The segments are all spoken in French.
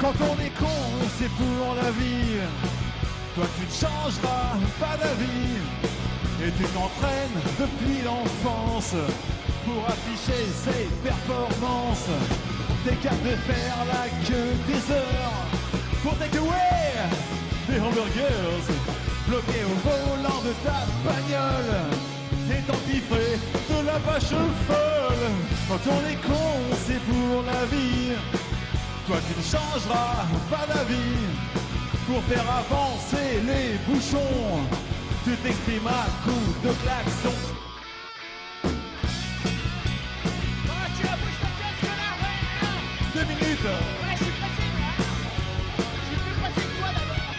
Quand on est con, c'est pour la vie. Toi tu ne changeras pas d'avis. Et tu t'entraînes depuis l'enfance pour afficher ses performances. T'es capable de faire la queue des heures pour take away des hamburgers bloqués au volant de ta bagnole. Et t'empiffrer de la vache folle. Quand on est con, c'est pour la vie. Toi tu ne changeras pas d'avis. Pour faire avancer les bouchons, tu t'exprimes à coups de klaxon. Oh, tu la bouges ta pièce, connard, ouais, alors. 2 minutes. Ouais, je suis pressé, moi. Je suis plus pressé que toi, d'abord.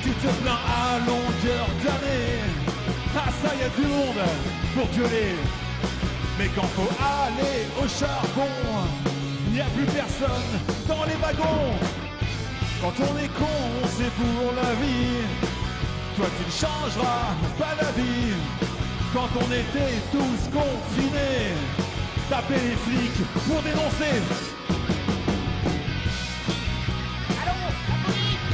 Tu te plains à longueur d'année. Ah ça, y a du monde pour gueuler. Mais quand faut aller au charbon, y a plus personne dans les wagons. Quand on est con, c'est pour la vie. Toi tu ne changeras pas la vie. Quand on était tous confinés, taper les flics pour dénoncer. Allô, la police.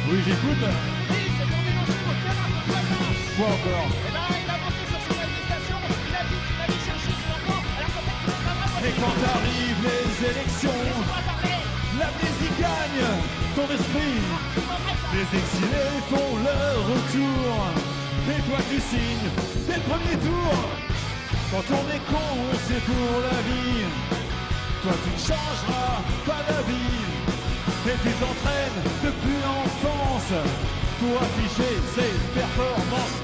Oui, j'écoute. Oui, c'est pour dénoncer votre connard, votre voisin. Quoi encore? Eh ben, il a monté sur son manifestation, il a dit qu'il allait chercher son enfant, alors qu'en fait, il n'est pas vraiment... Et quand arrivent les élections, Laisse-moi parler. l'amnésie gagne ton esprit. Les exilés font leur retour. Et toi tu signes dès le premier tour. Quand on est con, c'est pour la vie. Toi tu ne changeras pas la vie. Et tu t'entraînes depuis l'enfance pour afficher ses performances.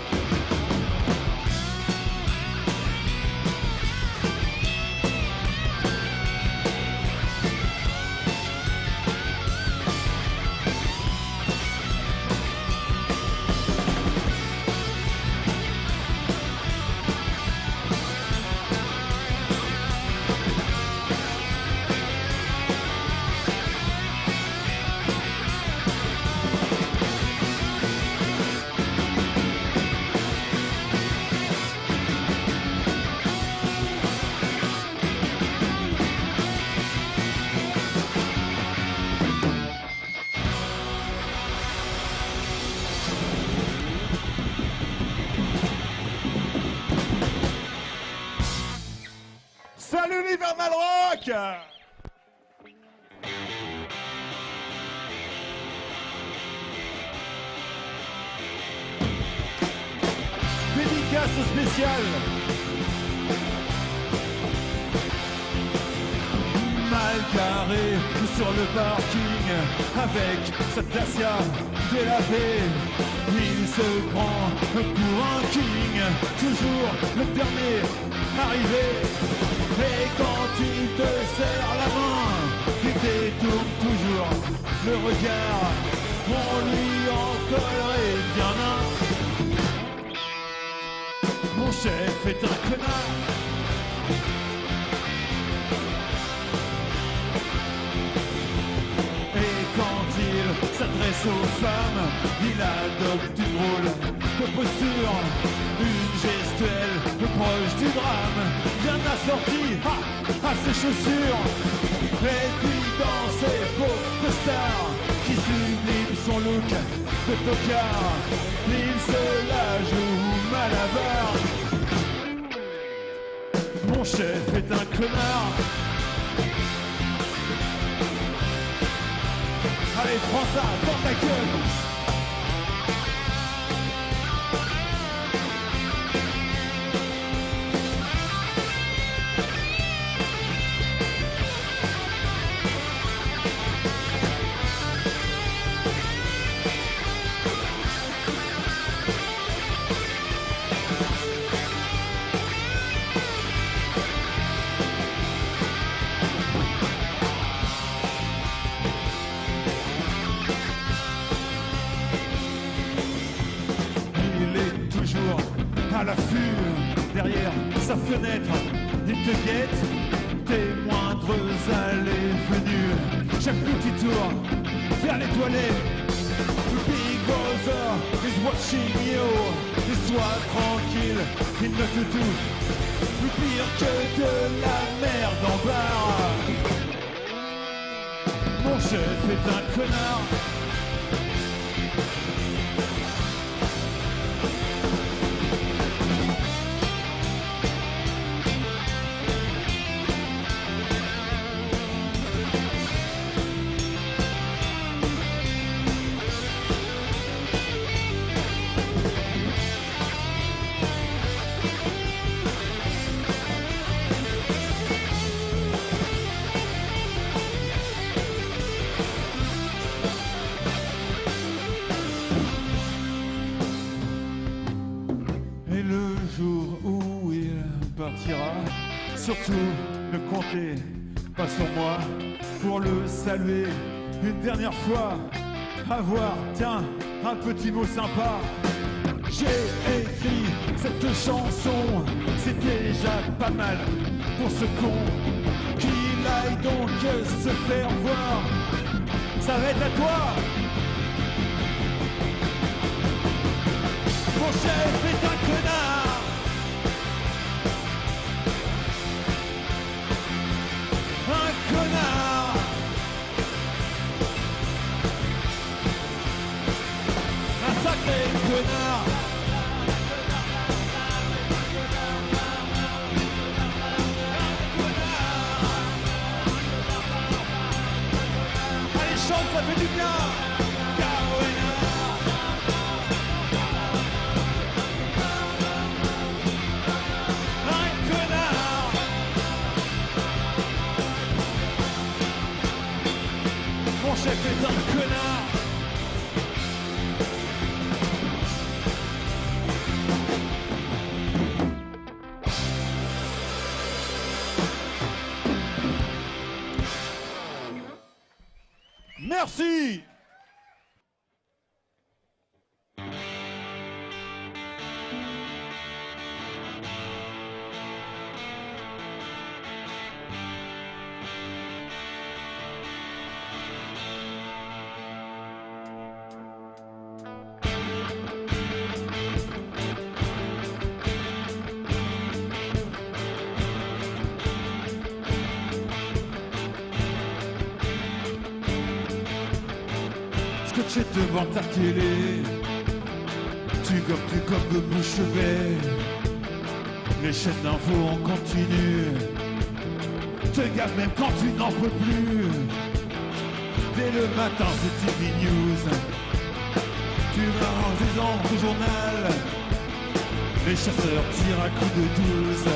Salut l'hiver Malrock! Dédicace spéciale. Mal carré sur le parking avec sa Dacia délavée. Il se prend pour un king, toujours le dernier arrivé. Et quand il te serre la main, il détourne toujours le regard. On lui en collerait bien un. Mon chef est un connard. Et quand il s'adresse aux femmes, il adopte une drôle de posture, une gestuelle proche du drame, bien assortie à ses chaussures. Et puis dans ses beaux costards qui subliment son look de tocard, il se la joue malabar. Mon chef est un connard. Allez, prends ça dans ta gueule. À l'affût, derrière sa fenêtre, il te guette tes moindres allées-venues. Chaque petit tour vers les toilettes, the big brother is watching you. sois tranquille, il ne te touche plus pire que de la merde en barre. Mon chef est un connard. Surtout ne comptez pas sur moi pour le saluer une dernière fois. Avoir, tiens, un petit mot sympa. J'ai écrit cette chanson, c'est déjà pas mal pour ce con. Qu'il aille donc se faire voir, ça va être à toi. Mon chef est un connard. Connard. Allez, chante, ça fait du bien. Un connard. Mon chef est un connard. Merci. Scotché devant ta télé, tu gobes bouche bée. Les chaînes d'infos en continu te gavent même quand tu n'en peux plus. Dès le matin c'est TV News, tu vas en disant ton journal. Les chasseurs tirent à coups de 12,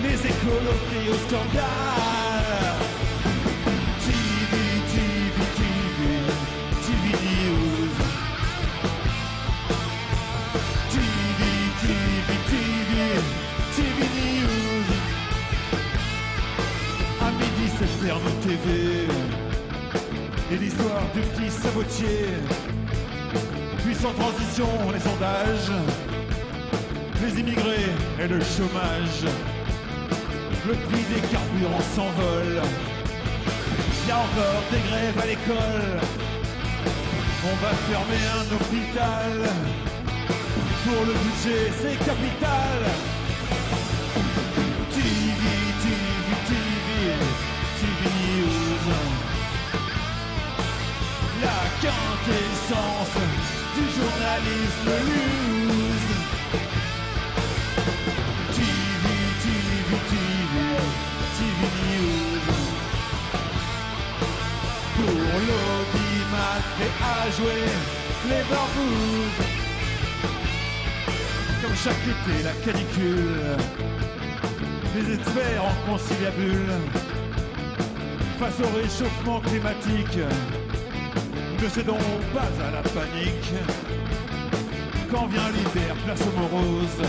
les écolos crient au scandale. Nos TV et l'histoire du petit sabotier. Puis sans transition, les sondages, les immigrés et le chômage. Le prix des carburants s'envole. Il y a encore des grèves à l'école. On va fermer un hôpital. Pour le budget, c'est capital. La quintessence du journalisme loose. TV News. Pour l'audimat et à jouer les barbouzes. Comme chaque été, la canicule. Les experts en conciliabule. Face au réchauffement climatique, ne cédons pas à la panique. Quand vient l'hiver, place aux moroses.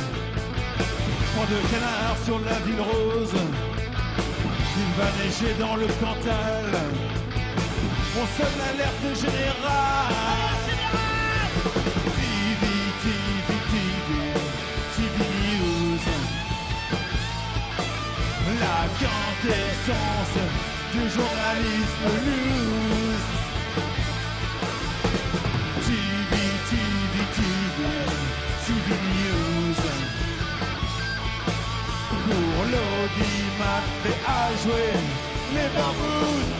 Point de canard sur la ville rose. Il va neiger dans le Cantal. On sonne l'alerte générale. TV News. La quintessence du journalisme loose. TV jouer les barbouzes.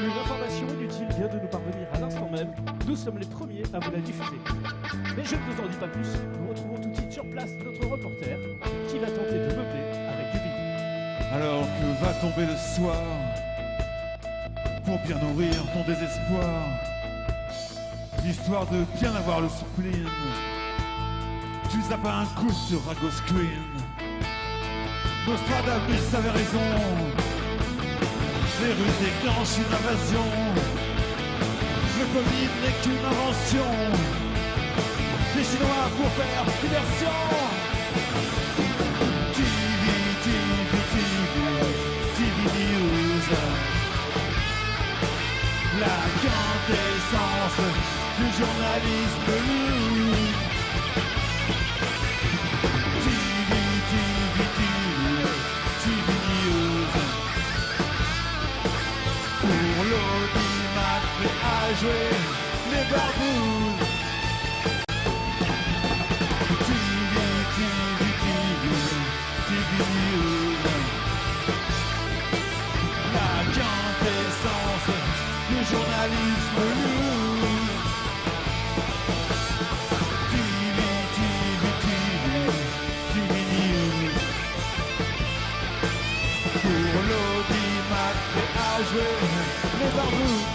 Une information inutile vient de nous parvenir à l'instant même. Nous sommes les premiers à vous la diffuser. Mais je ne vous en dis pas plus. Nous retrouvons tout de suite sur place notre reporter qui va tenter de meubler avec du billet. Alors que va tomber le soir pour bien nourrir ton désespoir, l'histoire de bien avoir le spleen, tu zappes un coup sur Rago Screen. Nostradamus avait raison, les Russes déclenchent une invasion, le Covid n'est qu'une invention, les Chinois pour faire diversion. TV News, la quintessence du journalisme lourd. TV News, pour l'audimat prêt à jouer les barbouzes. TV News, la quintessence du journalisme lourd. TV News, pour l'audimat prêt à jouer les barbouzes.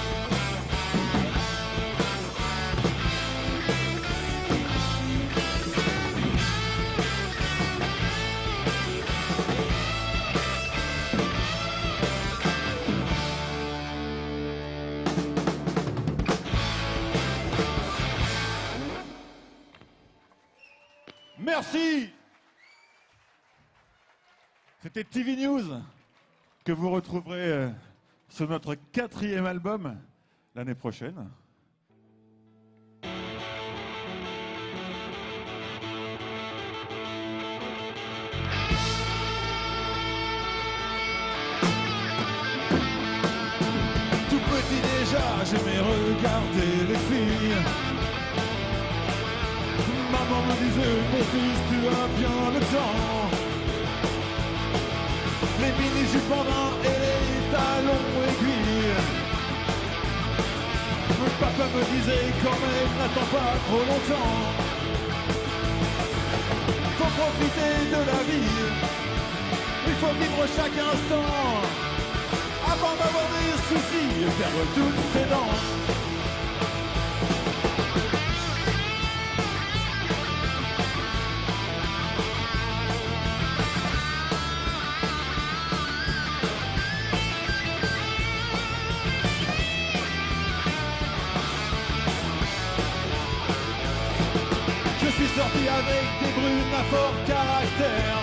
Merci. C'était TV News que vous retrouverez sur notre 4e album l'année prochaine. Tout petit déjà, j'aimais regarder les filles. Maman me disait, mon fils, tu as bien le temps. Les mini-jupes en lin et les talons aiguilles. Mon papa me disait, quand même, n'attends pas trop longtemps. Faut profiter de la vie, il faut vivre chaque instant. Avant d'avoir des soucis et perdre toutes ses dents. Sorti avec des brunes à fort caractère.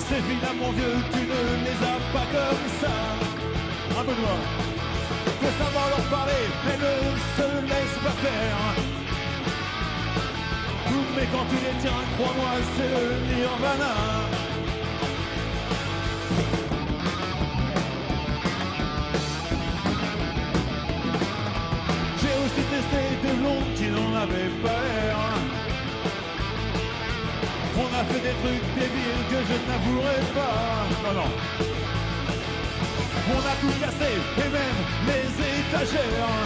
Ces filles-là, mon vieux, tu ne les as pas comme ça. Un Benoît, faut savoir leur parler, elles ne se laissent pas faire. Mais quand tu les tiens, crois-moi, c'est le nirvana. J'ai aussi testé des blondes qui n'en avaient pas l'air. On a fait des trucs débiles que je n'avouerai pas. Non, non. On a tout cassé, et même les étagères.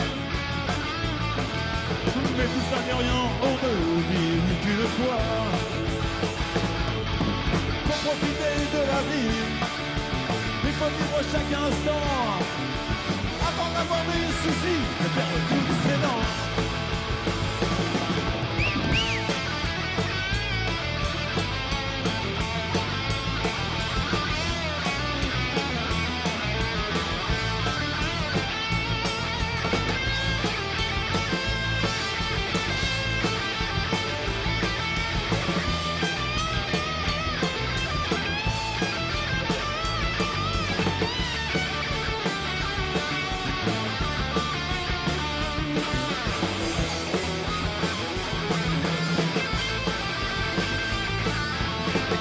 Mais tout ça n'est rien, on ne vit qu'une fois. Faut profiter de la vie. Il faut vivre chaque instant avant d'avoir des soucis, de perdre toutes ses dents.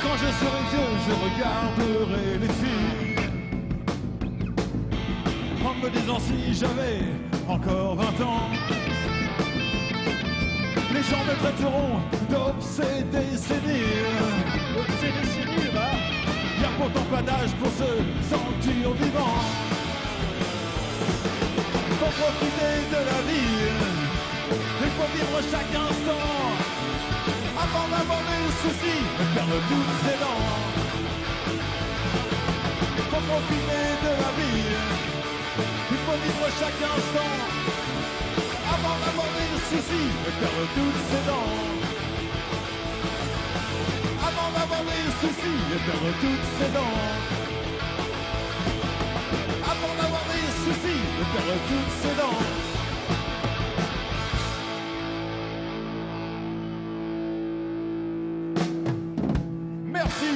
Quand je serai vieux, je regarderai les filles en me disant si j'avais encore 20 ans. Les gens me traiteront d'obsédé sénile. Obsédé sénile, va. Y a pourtant pas d'âge pour se sentir vivant. Faut profiter de la vie, il faut vivre chaque instant avant d'avoir des soucis et perdre toutes ses dents. Faut profiter de la vie, il faut vivre chaque instant avant d'avoir des soucis et perdre toutes ses dents. Avant d'avoir des soucis et perdre toutes ses dents. Avant d'avoir des soucis et perdre toutes ses dents. Merci.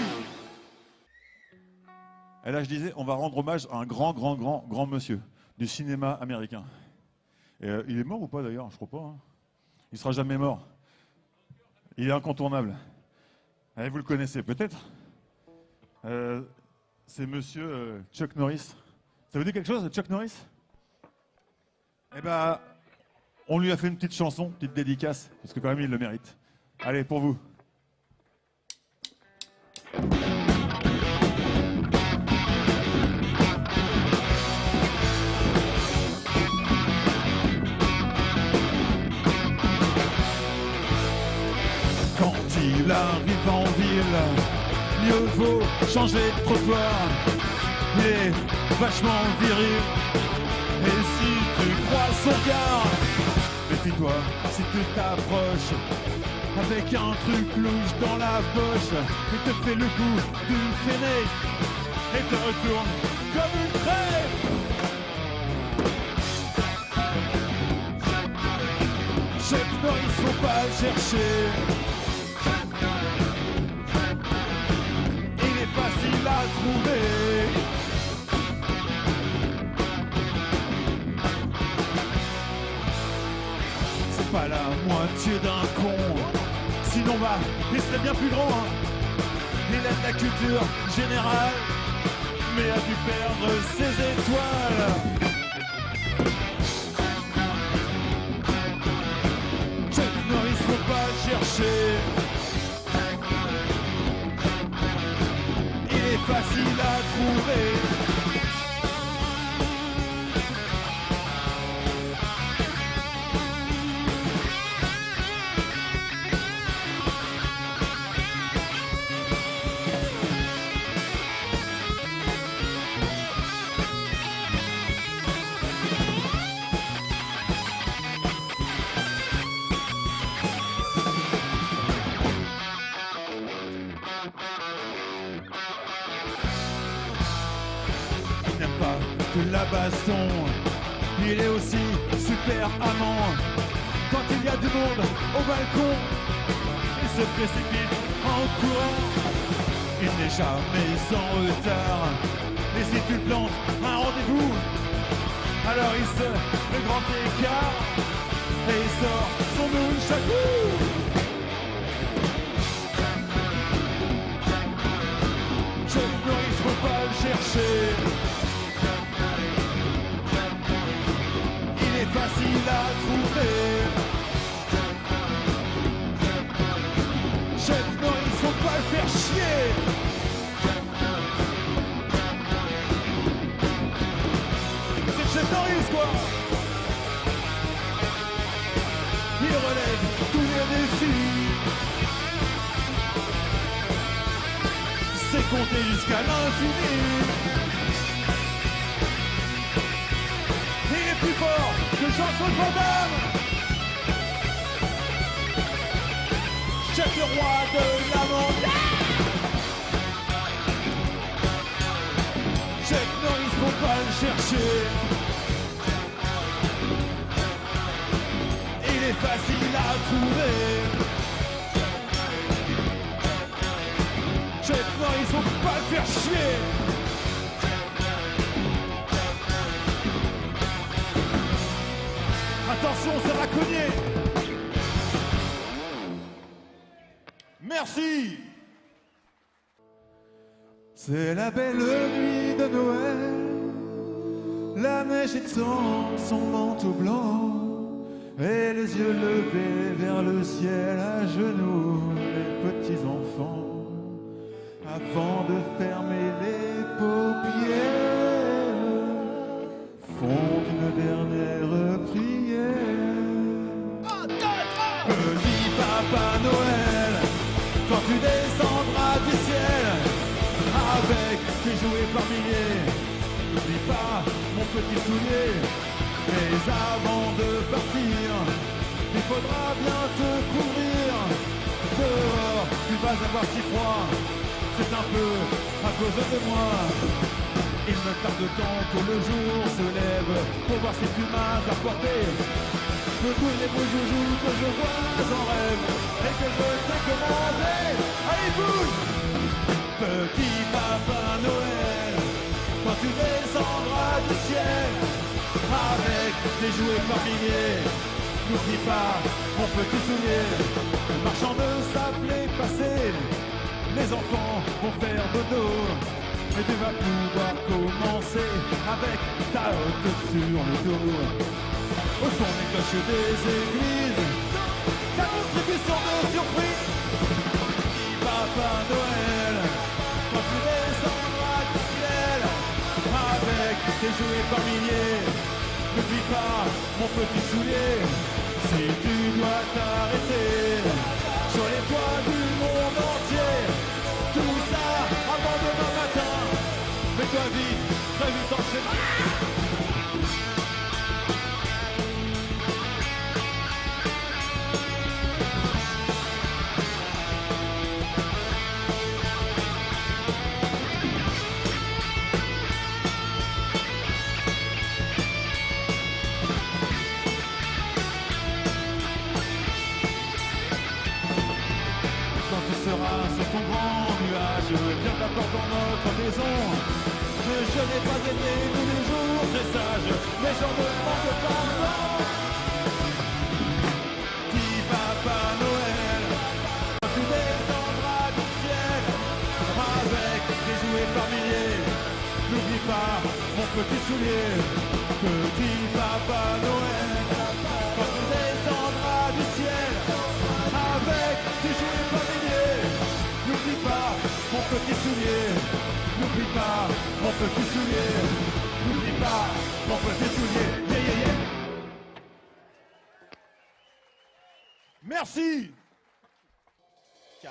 Et là, je disais, on va rendre hommage à un grand monsieur du cinéma américain. Et, il est mort ou pas d'ailleurs? Je crois pas. Hein. Il sera jamais mort. Il est incontournable. Et vous le connaissez peut-être. C'est monsieur Chuck Norris. Ça vous dit quelque chose, Chuck Norris? Eh ben, on lui a fait une petite chanson, une petite dédicace, parce que quand même il le mérite. Allez, pour vous. Quand il arrive en ville, mieux vaut changer de trottoir. Il est vachement viril. Et si tu crois son regard, méfie-toi si tu t'approches avec un truc louche dans la poche. Il te fait le coup d'une fenêtre et te retourne comme une crêpe. Chuck Norris, faut pas le chercher. Il est facile à trouver. C'est pas la moitié d'un con. Sinon, bah, il serait bien plus grand. Hein. Il aime la culture générale, mais a dû perdre ses étoiles. Chuck Norris, faut pas le chercher. Il est facile à trouver. Que la baston, il est aussi super amant. Quand il y a du monde au balcon, il se précipite en courant. Il n'est jamais en retard. Et si tu plantes un rendez-vous, alors il se fait grand écart et il sort son nunchaku. Chuck Norris, faut pas le chercher. Facile à trouver. Chuck Norris, faut pas le faire chier. C'est Chuck Norris, quoi. Il relève tous les défis. C'est compter jusqu'à l'infini. Il est plus fort que Jean-Claude Van Damme. Chef le roi de la montagne. Chuck Norris, faut pas le chercher. Il est facile à trouver. Chuck Norris, faut pas le faire chier. Attention, ça va cogner. Merci. C'est la belle nuit de Noël. La neige étend son manteau blanc. Et les yeux levés vers le ciel, à genoux, les petits enfants. Avant de fermer les paupières, font une dernière prière. Petit Papa Noël, quand tu descendras du ciel, avec tes jouets par milliers, n'oublie pas mon petit soulier. Mais avant de partir, il faudra bien te couvrir. Dehors, tu vas avoir si froid. C'est un peu à cause de moi. Il me tarde tant que le jour se lève pour voir si tu m'as apporté de tous les beaux joujoux que je vois en rêve et que je t'ai commandé. Allez, bouge! Petit Papa Noël, quand tu descendras du ciel avec tes jouets par milliers, n'oublie pas mon petit soulier. Marchand de sable passé, les enfants vont faire dodo, et tu vas pouvoir commencer avec ta hotte sur le dos. Au son des cloches des églises, ta distribution de surprises. Petit Papa Noël, quand tu descendras du ciel, avec tes jouets par milliers, n'oublie pas mon petit soulier. Si tu dois t'arrêter sur les toits du monde entier, tout ça avant demain matin, mets-toi vite, très vite en chemin. Sur ton grand nuage, viens d'abord dans notre maison. Je n'ai pas été tous les jours très sage, mais j'en demande pardon. Petit Papa Noël, quand tu descendras du ciel, avec tes jouets par milliers, n'oublie pas mon petit soulier. Petit Papa Noël, quand tu descendras du ciel, avec tes jouets par milliers, n'oublie pas mon petit soulier. N'oublie pas mon petit soulier. N'oublie pas mon petit soulier. Yeah, yeah, yeah. Merci. 4.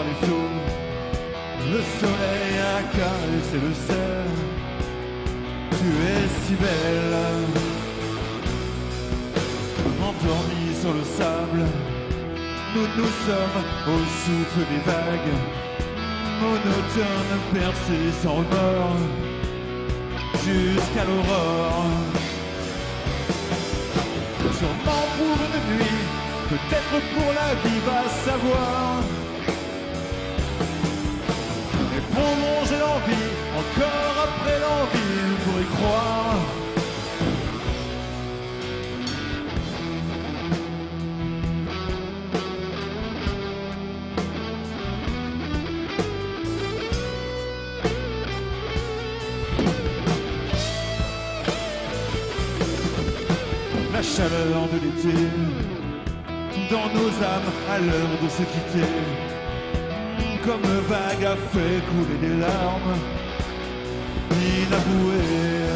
par les flots. Le soleil a caressé le ciel. Tu es si belle, endormie sur le sable. Nous sommes au souffle des vagues, monotone percé sans remords, jusqu'à l'aurore. Sûrement pour une nuit, peut-être pour la vie, va savoir. Et prolonger l'envie, encore après l'envie, pour y croire. La chaleur de l'été dans nos âmes à l'heure de se quitter, comme le vague a fait couler des larmes inavouées.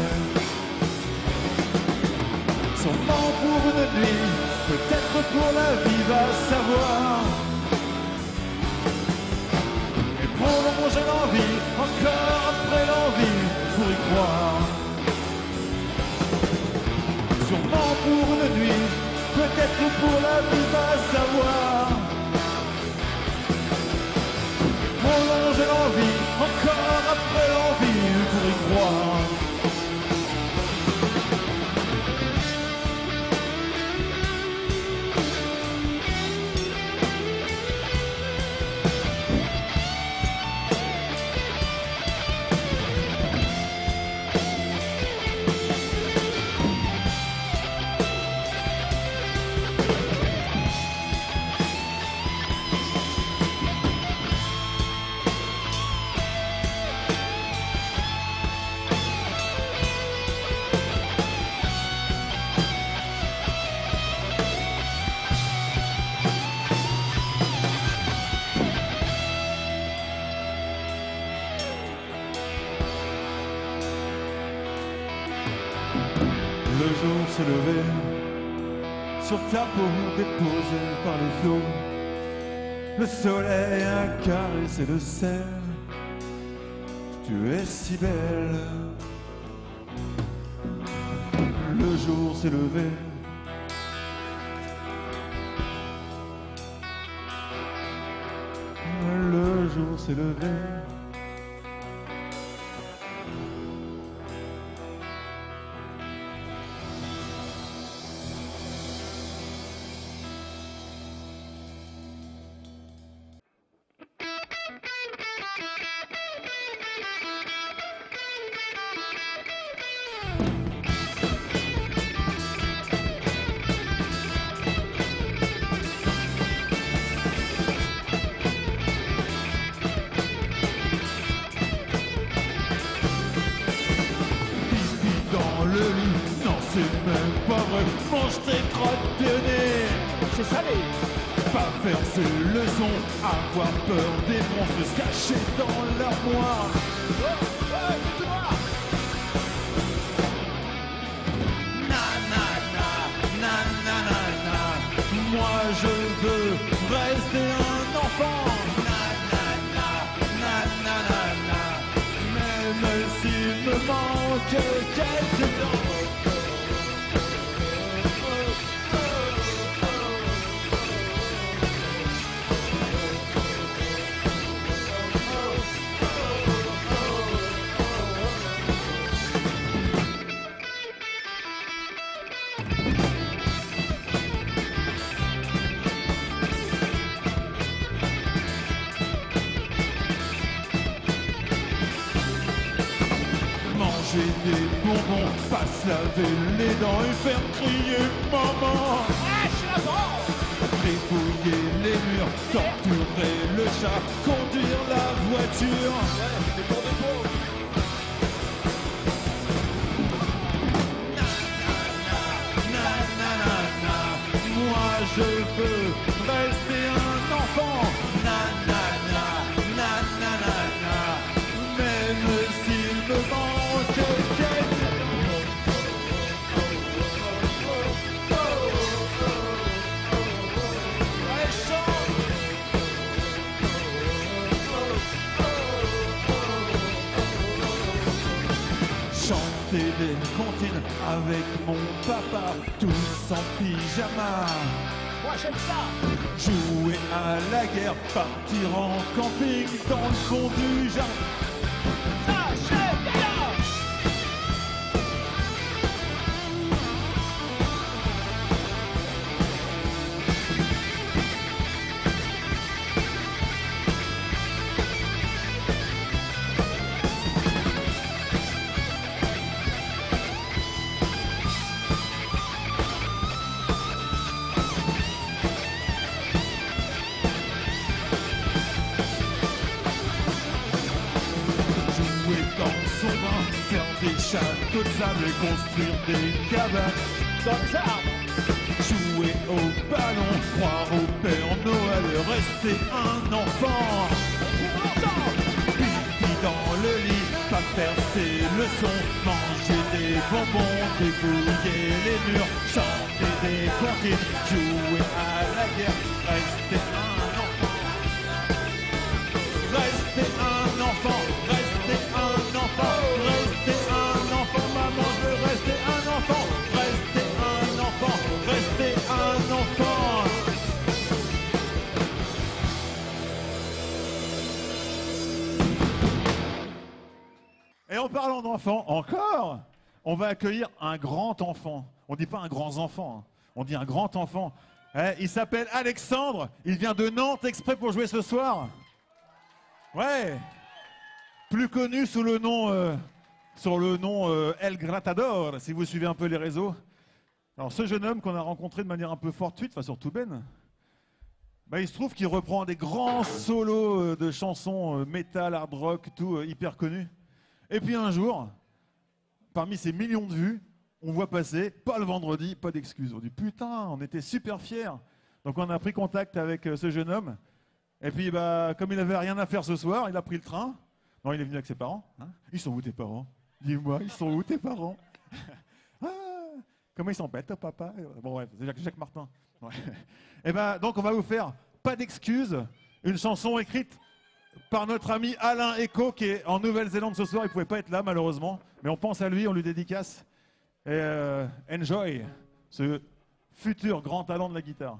Sûrement pour une nuit, peut-être pour la vie, va savoir. Et prolonger l'envie, encore après l'envie, pour y croire. Sûrement pour une nuit, peut-être pour la vie, va savoir. Prolonger l'envie, encore après l'envie, pour y croire. Le jour s'est levé sur ta peau déposée par les flots. Le soleil a caressé le ciel. Tu es si belle. Le jour s'est levé. Le jour s'est levé. Le lit, non c'est même pas vrai, mange tes crottes de nez. C'est salé. Pas faire ses leçons, avoir peur des monstres se cacher dans l'armoire. Na na na, na na na na. Moi je veux rester un enfant. Na na na, na na na na. Même s'il me manque quelques dents. Manger des bonbons, pas se laver les dents et faire crier maman. Dépouiller les murs, torturer le chat, conduire la voiture. Na na na na, moi je veux rester un enfant. Na na na, na na na na, même s'il me manque quelques chanter des comptines avec mon papa, tous en pyjama. Moi j'aime ça. Jouer à la guerre, partir en camping dans le fond du jardin. Ça j'aime bien. Château de sable et construire des cabanes Dans les arbres. Jouer au ballon, croire au Père Noël, rester un enfant. Pour longtemps. Pipi dans le lit, pas faire ses leçons, manger des bonbons, débouiller les murs, chanter des comptines, jouer à la guerre, rester un enfant. Rester un enfant, rester un enfant, rester un enfant, maman, je veux rester un enfant, rester un enfant, rester un enfant. Et en parlant d'enfants, encore, on va accueillir un grand enfant. On dit pas un grand enfant, hein. On dit un grand enfant. Il s'appelle Alexandre, il vient de Nantes exprès pour jouer ce soir. Ouais, plus connu sous le nom, sur le nom El Gratador, si vous suivez un peu les réseaux. Alors ce jeune homme qu'on a rencontré de manière un peu fortuite, enfin surtout Ben, bah, il se trouve qu'il reprend des grands solos de chansons métal, hard rock, tout hyper connus. Et puis un jour, parmi ces millions de vues, on voit passer, pas le vendredi, pas d'excuses. On dit putain, on était super fiers. Donc on a pris contact avec ce jeune homme. Et puis, bah, comme il n'avait rien à faire ce soir, il a pris le train. Non, il est venu avec ses parents. Hein. Ils sont où tes parents? Dis-moi, ils sont où tes parents? Ah, comment ils sont bêtes, papa? Bon, ouais, c'est Jacques Martin. Ouais. Et ben, donc, on va vous faire Pas d'excuses, une chanson écrite par notre ami Alain Echo, qui est en Nouvelle-Zélande ce soir. Il ne pouvait pas être là, malheureusement. Mais on pense à lui, on lui dédicace. Et enjoy ce futur grand talent de la guitare.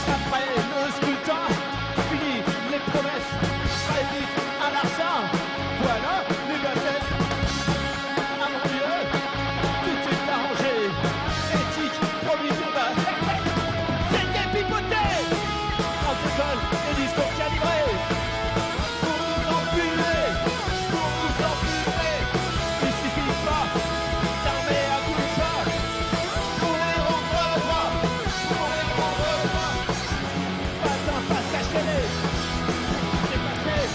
Après le scrutin, fini les promesses, très vite à l'argent, voilà les bassesses. Ah mon Dieu, tout est arrangé, éthique, provisoire, c'est dépipoté. En école, les discours calibrés, pour nous empuler, il suffit pas d'armer à coups de pas, pour les rendre droits, pas d'un passage télé, c'est passé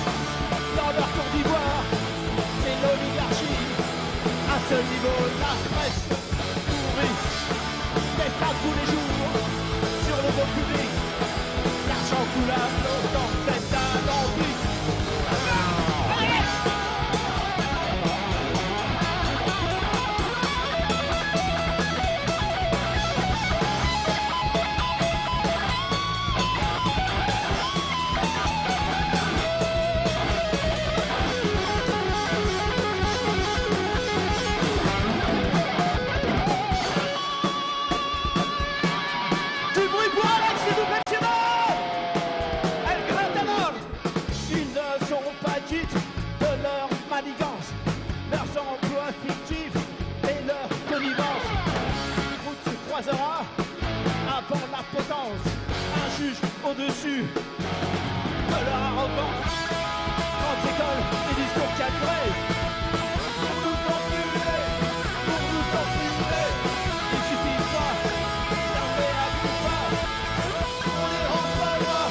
dans leur tour d'ivoire, c'est l'oligarchie, à ce niveau la presse pourrie, fait pas tous les jours, sur le dos public, l'argent coule à flot dans cette alambic. Du bruit pour Alex, s'il vous plaît, monsieur El Gratador. Ils ne sont pas quittes de leur manigance, leurs emplois fictifs et leur connivence. Route se croisera avant la potence, un juge au-dessus de leur arrogance. Quand l'école, les discours calculés. Pour nous enfumer, il suffit pas d'armer à bout pas. On les rend pas loin,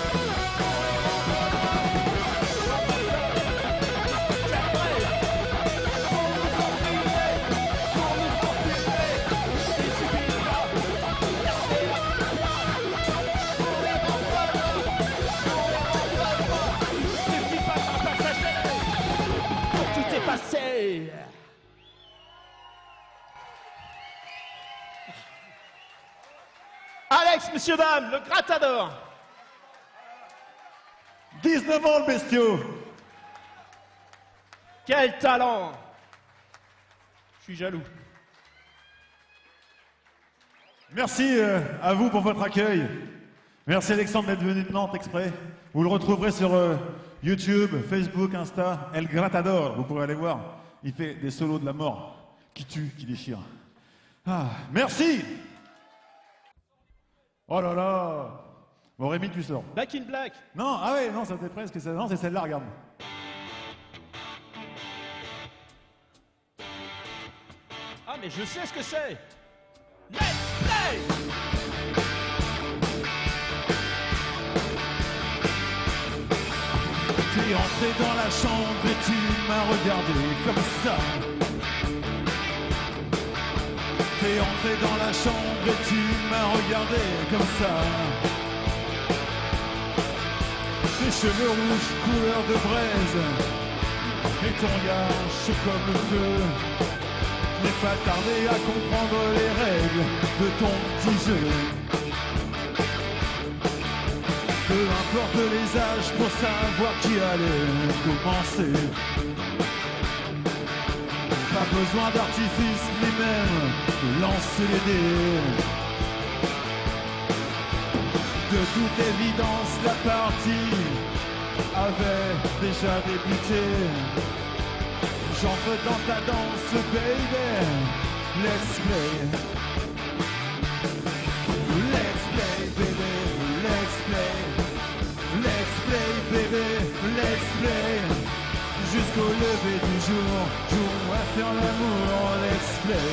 passé. Alex, monsieur, dame, le Gratador. 19 ans, le bestiau. Quel talent. Je suis jaloux. Merci à vous pour votre accueil. Merci Alexandre d'être venu de Nantes exprès. Vous le retrouverez sur YouTube, Facebook, Insta, El Gratador. Vous pourrez aller voir. Il fait des solos de la mort qui tuent, qui déchirent. Ah, merci. Oh là là. Bon Rémi, tu sors. Back in Black. Non, ah ouais, non, ça c'était presque ça. Non, c'est celle-là, regarde. Ah mais je sais ce que c'est. Let's play. T'es entré dans la chambre et tu m'as regardé comme ça. T'es entré dans la chambre et tu m'as regardé comme ça. Tes cheveux rouges couleur de braise et ton regard chaud comme le feu. Je n'ai pas tardé à comprendre les règles de ton petit jeu. Peu importe les âges pour savoir qui allait commencer. Pas besoin d'artifice ni même de lancer les dés. De toute évidence, la partie avait déjà débuté. J'entre dans ta danse, baby. Let's play. Let's play, baby. Let's play. Let's play, baby. Let's play. Jusqu'au lever du jour, jouons à faire l'amour. Let's play.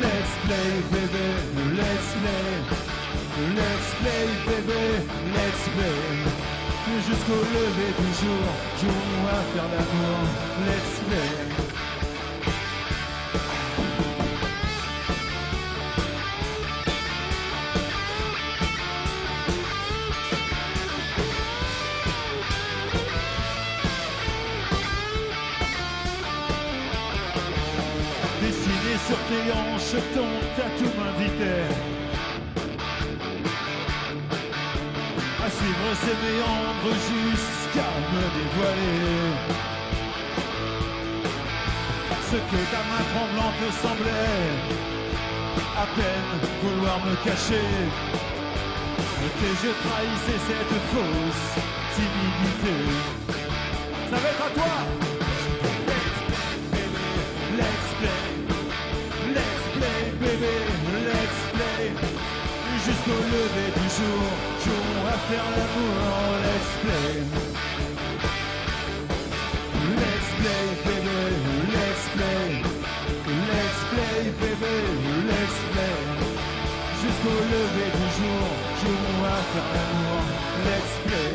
Let's play, baby. Let's play. Let's play, baby. Let's play. Jusqu'au lever du jour, jouons à faire l'amour. Let's play. Dessiné sur tes hanches, ton tatou m'invitait à suivre ses méandres jusqu'à me dévoiler ce que ta main tremblante semblait à peine vouloir me cacher. Tes yeux trahissaient cette fausse timidité. Ça va être à toi. Let's play, baby, let's play. Jusqu'au lever du jour, jouons à faire l'amour. Let's play. Let's play, baby, let's play. Let's play, baby, let's play. Jusqu'au lever du jour, jouons à faire l'amour. Let's play.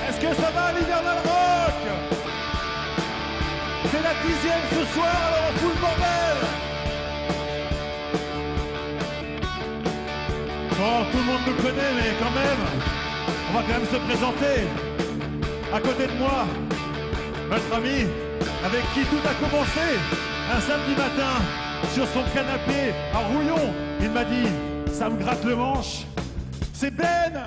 Est-ce que ça va l'Hivernal Rock? C'est la 10e ce soir, alors on fout le bordel. Bon, tout le monde nous connaît, mais quand même, on va quand même se présenter. À côté de moi, notre ami, avec qui tout a commencé, un samedi matin, sur son canapé à Rouillon. Il m'a dit, ça me gratte le manche. C'est Ben.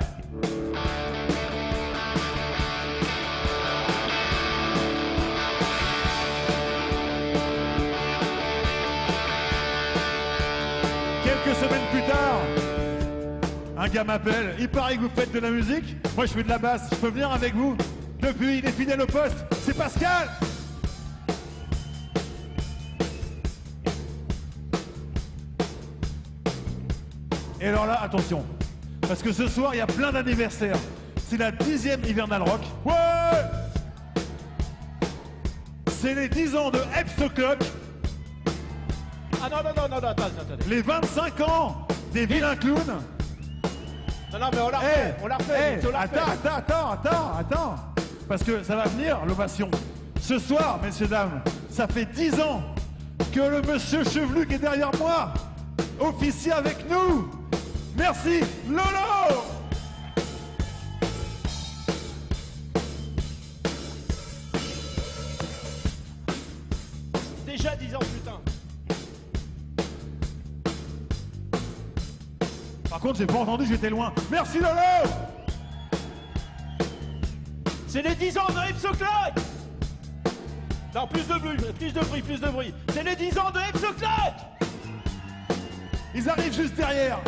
Quelques semaines plus tard, un gars m'appelle, il paraît que vous faites de la musique, moi je fais de la basse, je peux venir avec vous? Depuis, il est fidèle au poste, c'est Pascal. Et alors là, attention, parce que ce soir, il y a plein d'anniversaires. C'est la 10e Hivernal Rock. Ouais! C'est les 10 ans de Eps O'Clock. Ah non, attendez. Les 25 ans des Vilains Clowns. Non, mais on la refait, on la refait. Attends. Parce que ça va venir, l'ovation. Ce soir, messieurs, dames, ça fait 10 ans que le monsieur chevelu qui est derrière moi officie avec nous. Merci, Lolo! Déjà 10 ans, putain. Par contre, j'ai pas entendu, j'étais loin. Merci, Lolo! C'est les 10 ans de Eps O'Clock. Non, plus de bruit. C'est les 10 ans de Eps O'Clock. Ils arrivent juste derrière.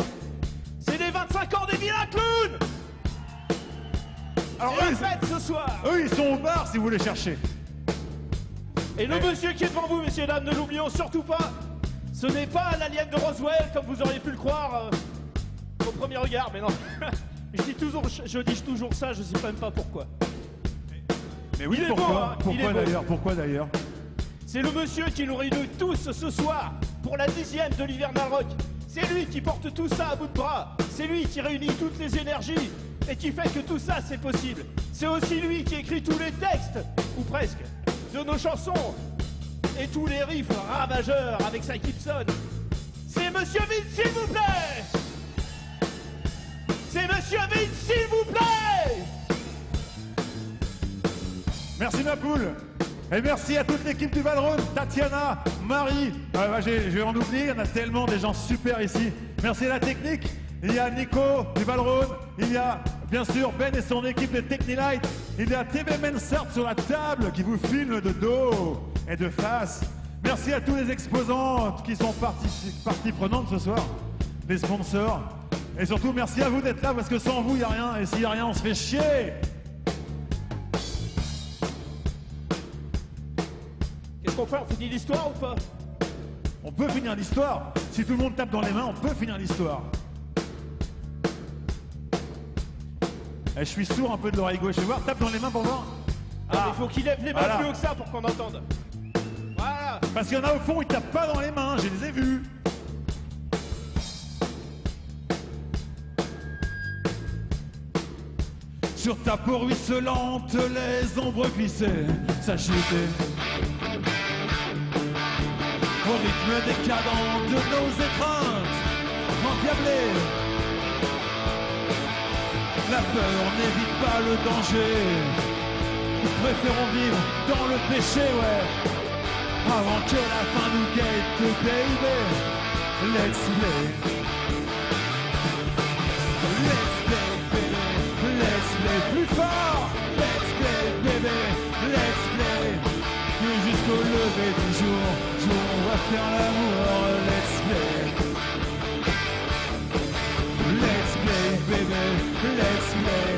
C'est les 25 ans des Vilains Clowns. Alors, C'est la fête ce soir. Eux, ils sont au bar si vous les cherchez. Et le monsieur qui est devant vous, messieurs, dames, ne l'oublions surtout pas. Ce n'est pas l'alien de Roswell, comme vous auriez pu le croire au premier regard, mais non. je dis toujours ça, je sais même pas pourquoi. Mais oui, Il est pourquoi? beau, hein, il est beau. Pourquoi d'ailleurs? C'est le monsieur qui nous réunit tous ce soir pour la 10e de l'Hivernal Rock. C'est lui qui porte tout ça à bout de bras. C'est lui qui réunit toutes les énergies et qui fait que tout ça c'est possible. C'est aussi lui qui écrit tous les textes, ou presque, de nos chansons et tous les riffs ravageurs avec sa Gibson. C'est Monsieur Vince, s'il vous plaît. C'est Monsieur Vince, s'il vous plaît. Merci ma poule. Et merci à toute l'équipe du Valrhone, Tatiana, Marie, je vais en oublier, il y en a tellement, des gens super ici. Merci à la technique, il y a Nico du Valrhone, il y a bien sûr Ben et son équipe de Technilight, il y a TV Mensart sur la table qui vous filme de dos et de face. Merci à tous les exposants qui sont partie prenante ce soir, les sponsors. Et surtout merci à vous d'être là parce que sans vous il n'y a rien, et s'il n'y a rien on se fait chier. Qu'est-ce qu'on fait? On finit l'histoire ou pas? On peut finir l'histoire. Si tout le monde tape dans les mains, on peut finir l'histoire. Je suis sourd un peu de l'oreille gauche. Je vais voir, tape dans les mains pour voir. Ah, mais il faut qu'il lève les mains Voilà. plus haut que ça pour qu'on entende. Voilà. Parce qu'il y en a au fond, ils tapent pas dans les mains, je les ai vus. Sur ta peau ruisselante, les ombres glissaient, s'agitaient. Au rythme décadent de nos étreintes, endiablées. La peur n'évite pas le danger. Nous préférons vivre dans le péché, ouais. Avant que la fin nous guette, baby. Let's play. Let's play, baby. Let's play plus fort. Let's play, baby. Let's play. Et jusqu'au lever du jour, on va faire l'amour. Let's play. Let's play, baby. Let's play.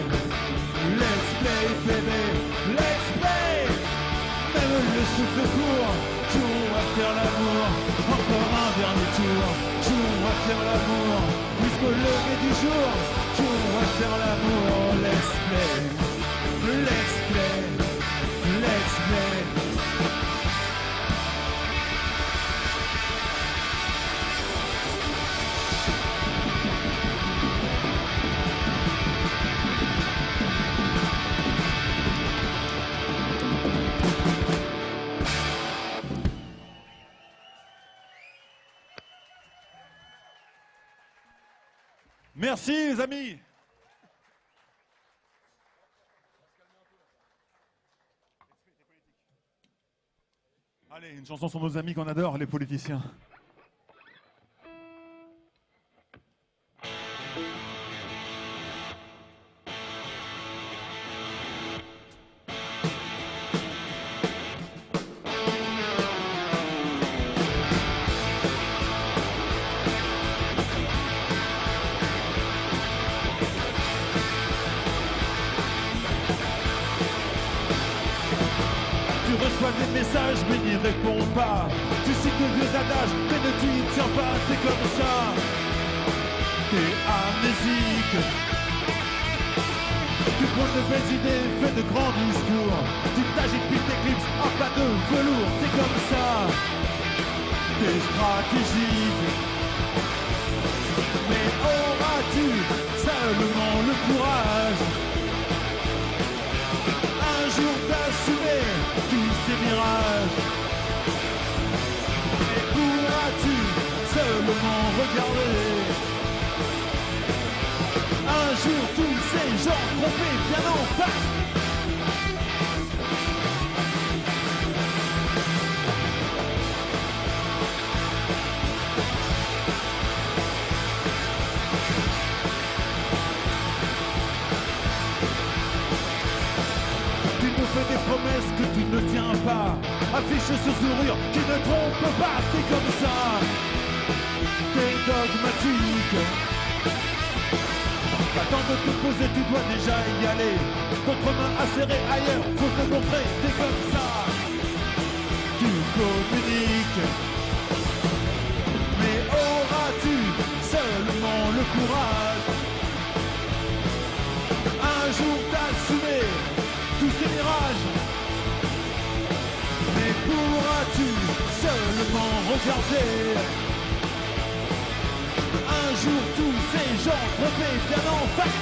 Let's play, baby. Let's play. Même le souffle court, on va faire l'amour. Encore un dernier tour, on va faire l'amour. Jusqu'au lever du jour, on va faire l'amour. Let's play. Let's play. Let's play. Merci les amis. Allez, une chanson sur nos amis qu'on adore, les politiciens. Tu reçois des messages mais n'y réponds pas. Tu cites de vieux adages mais ne t'y tiens pas. T'es comme ça. T'es amnésique. Tu prends de belles idées, fais de grands discours. Tu t'agites puis t'éclipses en pas de velours. T'es comme ça. T'es stratégique. Mais auras-tu seulement le courage un jour d'assumer tous ces mirages? Et pourras-tu seulement regarder un jour tous ces gens trompés bien en face? Fais des promesses que tu ne tiens pas. Affiche ce sourire qui ne trompe pas. T'es comme ça. T'es dogmatique. Attends de te poser, tu dois déjà y aller. Votre main acérée ailleurs, faut te montrer. T'es comme ça. Tu communiques. Mais auras-tu seulement le courage un jour d'assumer tous ces mirages? Mais pourras-tu seulement regarder un jour tous ces gens trompés bien en face?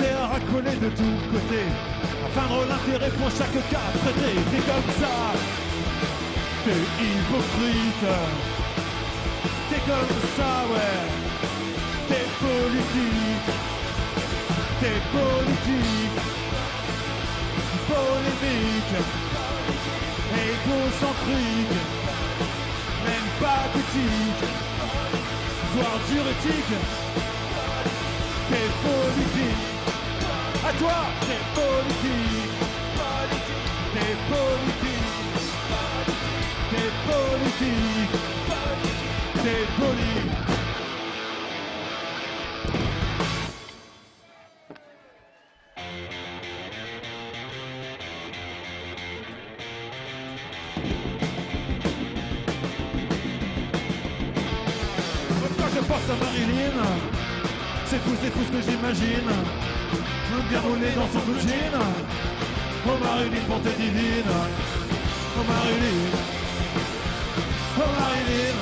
À racoler de tous côtés, à feindre l'intérêt pour chaque cas traité. T'es comme ça, t'es hypocrite. T'es comme ça, ouais. T'es politique, polémique, égocentrique, même pathétique, voire diurétique. T'es politique. À toi, t'es politique, t'es politique, t'es politique, t'es politique. Quand je pense à Marilyn, c'est fou ce que j'imagine. Bien roulé dans son blue jean. Oh Marilyn, bonté divine. Oh Marilyn, oh Marilyn,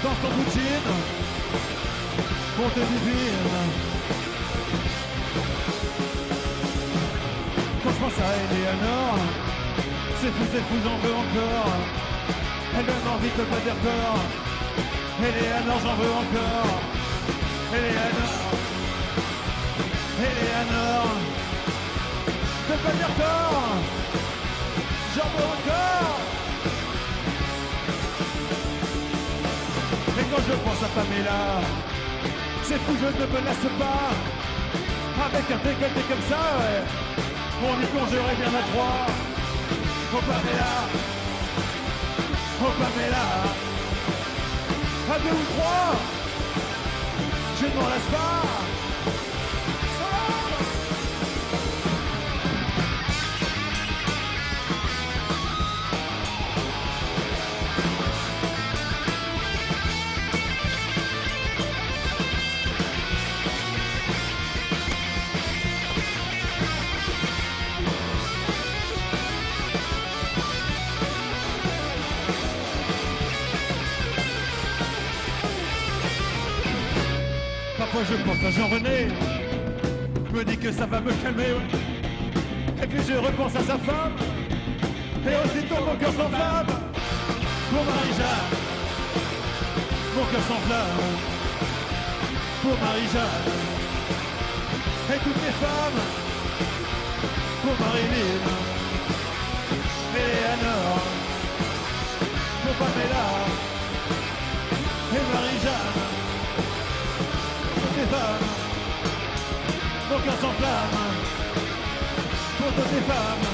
dans son blue jean. Bonté divine. Quand je pense à Eleanor, c'est fou, j'en veux encore. Elle donne envie de pas dire peur. Eleanor, j'en veux encore. Eleanor, de pas dire tort, j'en veux encore. Et quand je pense à Pamela, c'est fou, je ne me laisse pas. Avec un décolleté comme ça, ouais, on y plongerait bien à trois. Oh Pamela, à deux ou trois, je ne m'en laisse pas. fois je pense à Jean-René, je me dis que ça va me calmer, ouais. Et puis je repense à sa femme, et aussitôt mon cœur s'enflamme. Pour Marie-Jeanne, mon cœur s'enflamme. Pour Marie-Jeanne, et toutes les femmes. Pour Marilyn, Eleanor, pour Pamela, et Marie-Jeanne, toutes les femmes. Mon cœur s'enflamme. Pour toutes les femmes.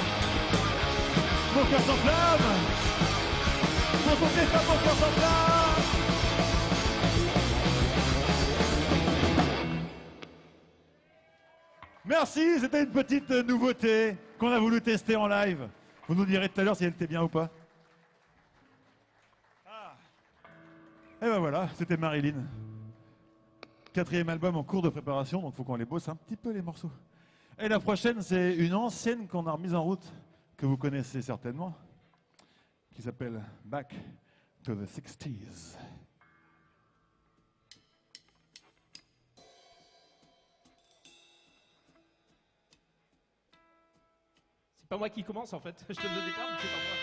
Mon cœur s'enflamme. Pour toutes les femmes, mon cœur s'enflamme. Merci, c'était une petite nouveauté qu'on a voulu tester en live. Vous nous direz tout à l'heure si elle était bien ou pas. Ah. Et ben voilà, c'était Marilyn. 4e album en cours de préparation, donc il faut qu'on les bosse un petit peu les morceaux. Et la prochaine, c'est une ancienne qu'on a remise en route, que vous connaissez certainement, qui s'appelle Back to the 60s. C'est pas moi qui commence en fait, je te le départ, mais c'est pas moi.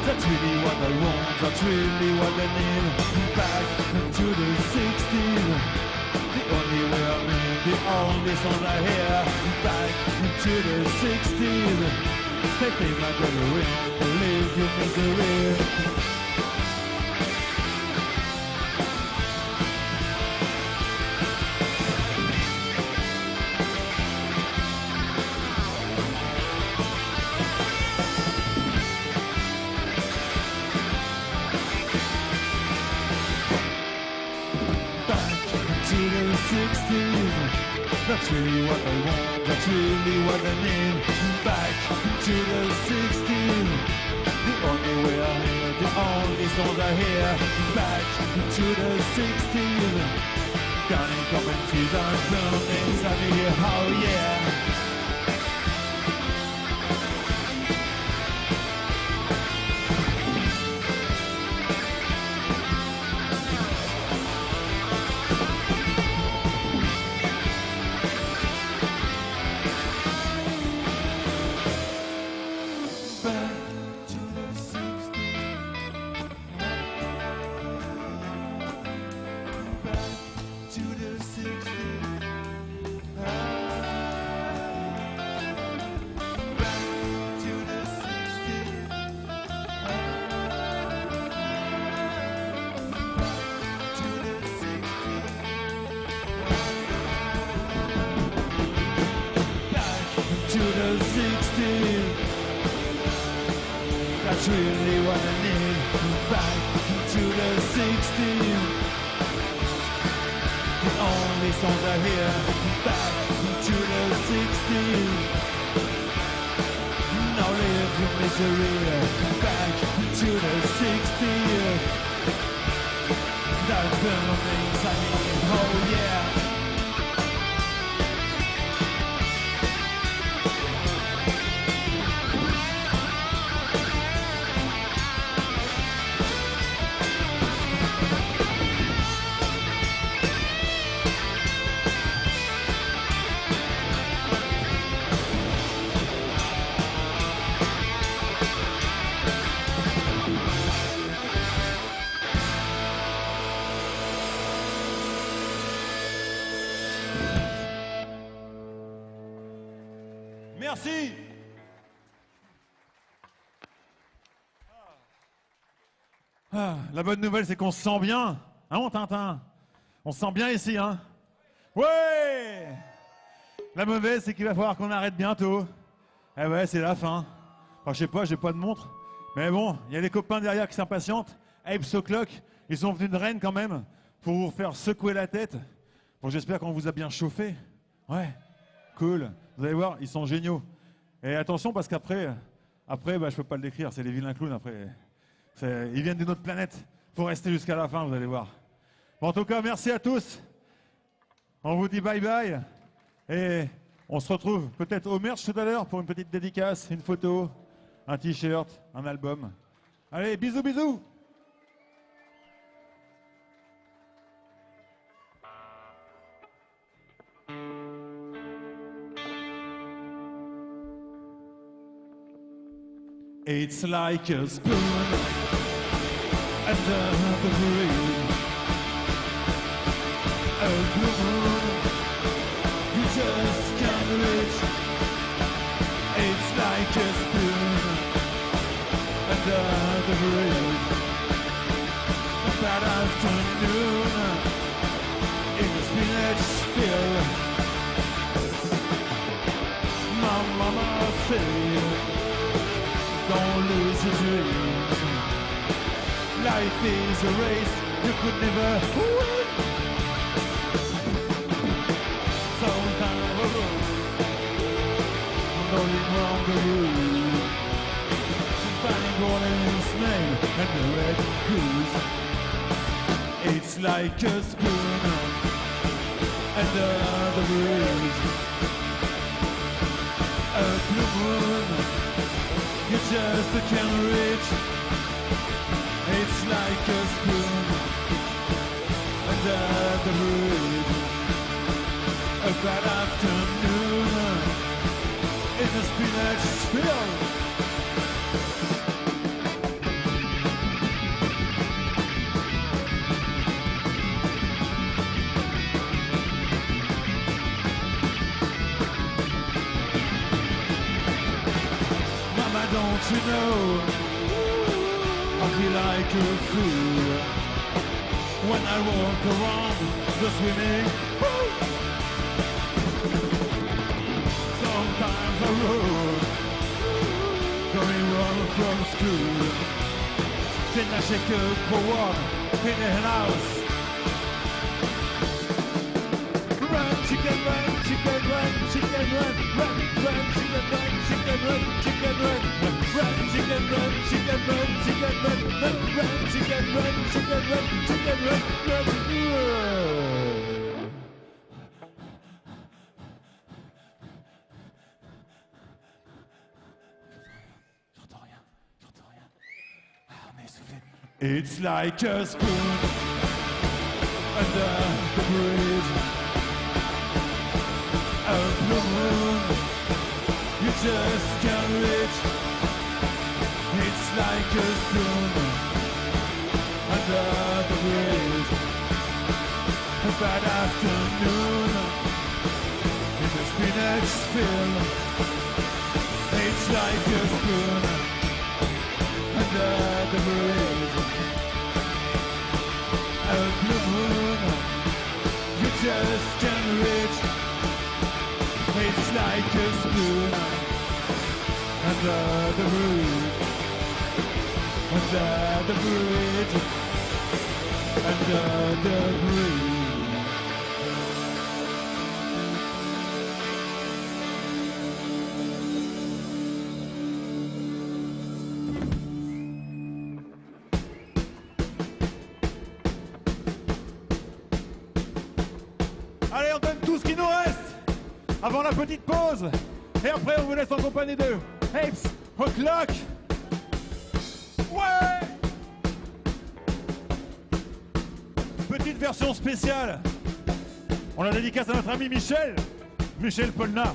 That's really what I want, that's really what I need. Back to the 60s, the only way I need, the only song I hear. Back to the 60s, taking my memory, leave your misery. That's really what I want, that's really what I need. Back to the 60s, the only way I hear, the only songs I hear. Back to the 60s, counting common seasons, burning sunny here, oh yeah. That's really what I need. Back to the 60s, the only songs I hear. Back to the 60s, now live your misery. Back to the 60s, that's burning sunny, oh yeah. Merci. Ah, la bonne nouvelle, c'est qu'on se sent bien. Hein, mon Tintin? On se sent bien ici, hein? Ouais! La mauvaise, c'est qu'il va falloir qu'on arrête bientôt. Eh ouais, c'est la fin. Enfin, je sais pas, j'ai pas de montre. Mais bon, il y a les copains derrière qui s'impatientent. Apes O'Clock, ils sont venus de Rennes quand même pour vous faire secouer la tête. Bon, j'espère qu'on vous a bien chauffé. Ouais, cool. Vous allez voir, ils sont géniaux. Et attention, parce qu'après, bah, je peux pas le décrire, c'est les vilains clowns après. Ils viennent d'une autre planète. Faut rester jusqu'à la fin, vous allez voir. Bon, en tout cas, merci à tous. On vous dit bye bye. Et on se retrouve peut-être au merch tout à l'heure pour une petite dédicace, une photo, un t-shirt, un album. Allez, bisous, bisous. It's like a spoon under the bridge. A blue moon you just can't reach. It's like a spoon under the bridge. That afternoon in the spinach field, my mama said, don't lose your dreams. Life is a race you could never win. Sometimes a road, rolling round the road, finding golden snail and the red goose. It's like a spoon under the bridge. A blue moon you just can't reach. It's like a spoon under the bridge. A bad afternoon in the spinach field. Don't you know, I feel like a fool when I walk around the swimming pool. Sometimes I roll, going wrong from school. Then I shake up for walk in the house. Run, chicken, run, chicken, run, chicken, run, run, run, chicken, run, chicken, run, chicken, run. Run, chicken, run, chicken, run, chicken, run, run, run, chicken, run, chicken, run, chicken, run, run. J'entends rien. Ah, on est essoufflé. It's like a spoon under the bridge. A blue moon you just can't reach. It's like a spoon under the bridge. A bad afternoon in the spinach field. It's like a spoon under the bridge. A blue moon you just can't reach. It's like a spoon under the bridge. Under the bridge, under the bridge. Allez, on donne tout ce qui nous reste avant la petite pause. Et après, on vous laisse en compagnie de Apes O'Clock. Ouais! Petite version spéciale. On la dédicace à notre ami Michel Polnareff.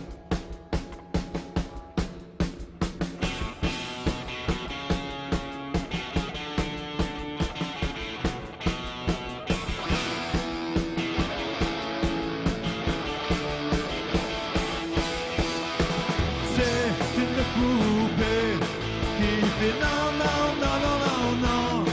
C'est une poupée qui fait non, non, non, non, non, non.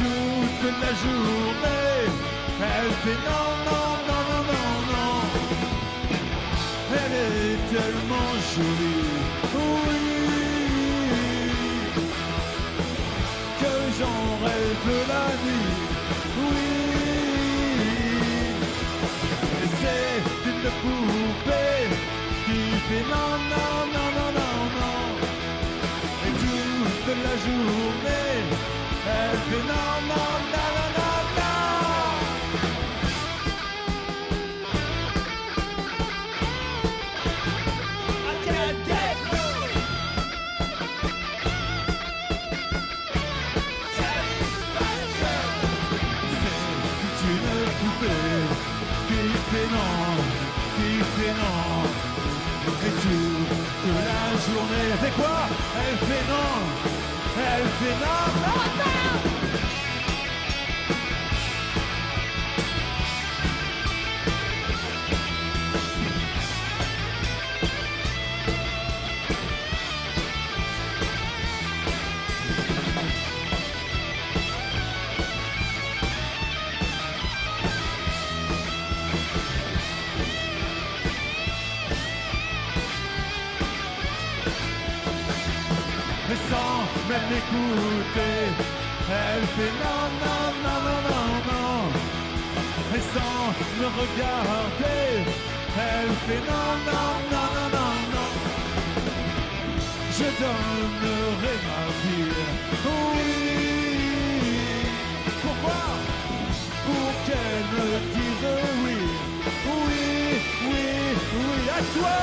toute la journée, elle fait non, non, non, non, non, non. Elle est tellement jolie, oui, que j'en rêve la nuit, oui. Et c'est une poupée qui fait non, non, non, non, non, non. Et toute la journée, elle fait non, non, non, non, non, qui fait non, et toute la journée, elle fait quoi? Elle fait non, non, non. Mais sans même m'écouter, elle fait non, non, non, non, non, non. Et sans me regarder, elle fait non, non, non, non, non, non. Je donnerai ma vie, oui. Pourquoi? Pour qu'elle me dise oui, oui, oui, oui, à toi.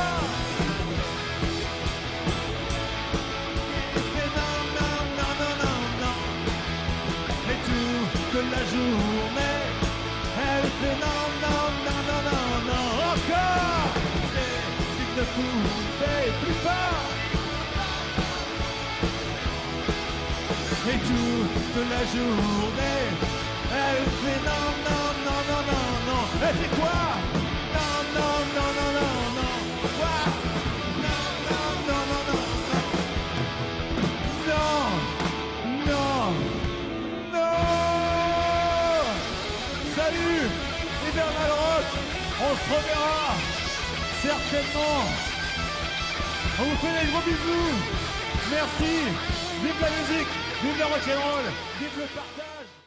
De la journée, elle fait non, non, non, non, non, non, encore. C'est une poupée plus fort. Et toute la journée, elle fait non, non, non, non, non, non. Elle fait quoi? Non, non, non, non, non, non. Quoi? Non, non, non, non, non, non. Non, non, non. Salut, Hibernal Rock, on se reverra certainement. On vous fait des gros bisous. Merci. Vive la musique, vive le rock'n'roll, vive le partage.